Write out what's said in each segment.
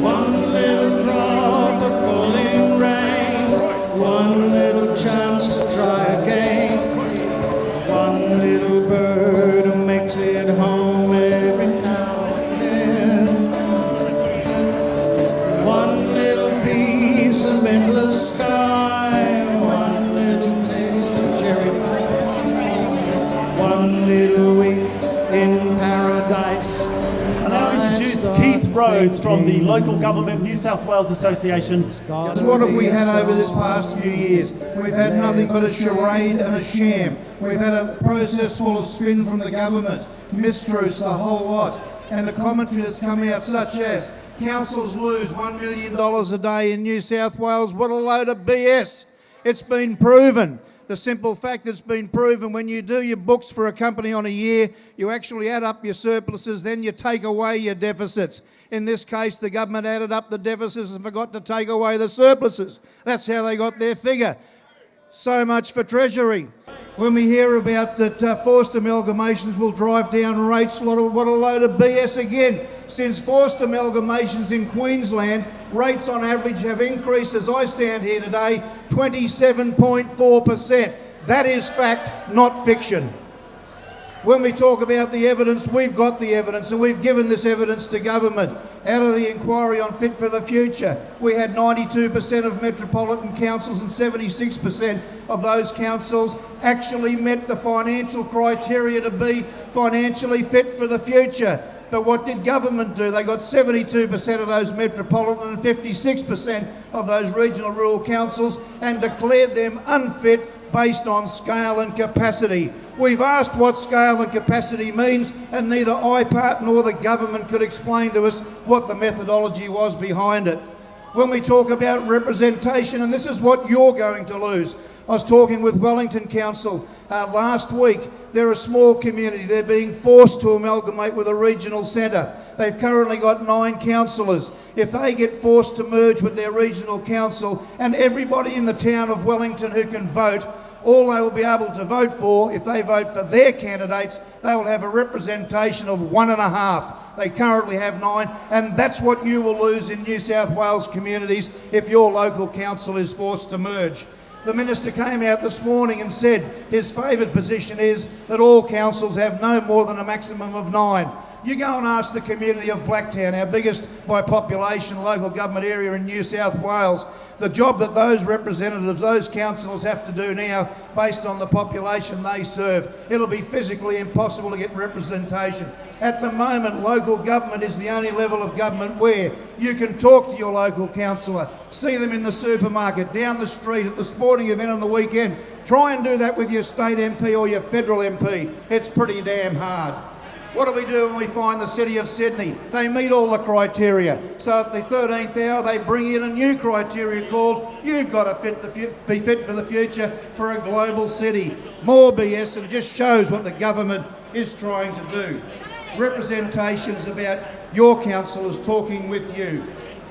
One little drop of falling rain, one little chance to try again. One little bird who makes it home every now and again. One little piece of endless sky, one little taste of cherry pie, one little week in paradise. And I introduce Keith Rhoades from the Local Government New South Wales Association. What have we had over this past few years? We've had nothing but a charade and a sham. We've had a process full of spin from the government, mistruths, the whole lot. And the commentary that's come out, such as councils lose $1 million a day in New South Wales. What a load of BS. It's been proven. The simple fact it's been proven, when you do your books for a company on a year, you actually add up your surpluses, then you take away your deficits. In this case, the government added up the deficits and forgot to take away the surpluses. That's how they got their figure. So much for Treasury. When we hear about that forced amalgamations will drive down rates, what a load of BS again. Since forced amalgamations in Queensland, rates on average have increased, as I stand here today, 27.4%. That is fact, not fiction. When we talk about the evidence, we've got the evidence, and we've given this evidence to government. Out of the inquiry on Fit for the Future, we had 92% of metropolitan councils and 76% of those councils actually met the financial criteria to be financially fit for the future. But what did government do? They got 72% of those metropolitan and 56% of those regional rural councils and declared them unfit based on scale and capacity. We've asked what scale and capacity means, and neither IPART nor the government could explain to us what the methodology was behind it. When we talk about representation, and this is what you're going to lose. I was talking with Wellington Council last week. They're a small community. They're being forced to amalgamate with a regional centre. They've currently got 9 councillors. If they get forced to merge with their regional council, and everybody in the town of Wellington who can vote, all they will be able to vote for, if they vote for their candidates, they will have a representation of 1.5. They currently have 9, and that's what you will lose in New South Wales communities if your local council is forced to merge. The Minister came out this morning and said his favoured position is that all councils have no more than a maximum of 9. You go and ask the community of Blacktown, our biggest by population local government area in New South Wales, the job that those representatives, those councillors have to do now based on the population they serve. It'll be physically impossible to get representation. At the moment, local government is the only level of government where you can talk to your local councillor, see them in the supermarket, down the street, at the sporting event on the weekend. Try and do that with your state MP or your federal MP. It's pretty damn hard. What do we do when we find the City of Sydney? They meet all the criteria. So at the 13th hour, they bring in a new criteria called, you've got to be fit for the future for a global city. More BS, and it just shows what the government is trying to do. Representations about your councillors talking with you.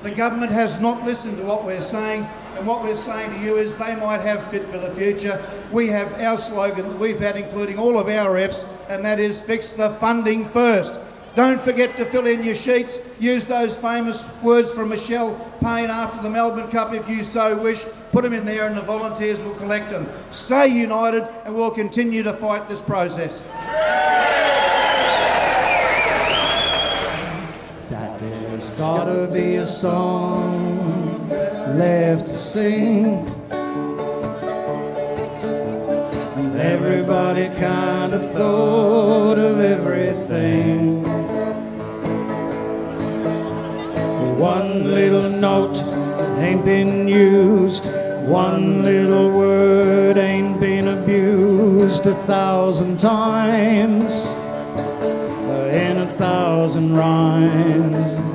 The government has not listened to what we're saying, and what we're saying to you is they might have Fit for the Future. We have our slogan that we've had, including all of our Fs, and that is fix the funding first. Don't forget to fill in your sheets. Use those famous words from Michelle Payne after the Melbourne Cup if you so wish. Put them in there and the volunteers will collect them. Stay united and we'll continue to fight this process. That there's gotta be a song left to sing. Everybody kind of thought of everything. One little note ain't been used. One little word ain't been abused 1,000 times in 1,000 rhymes.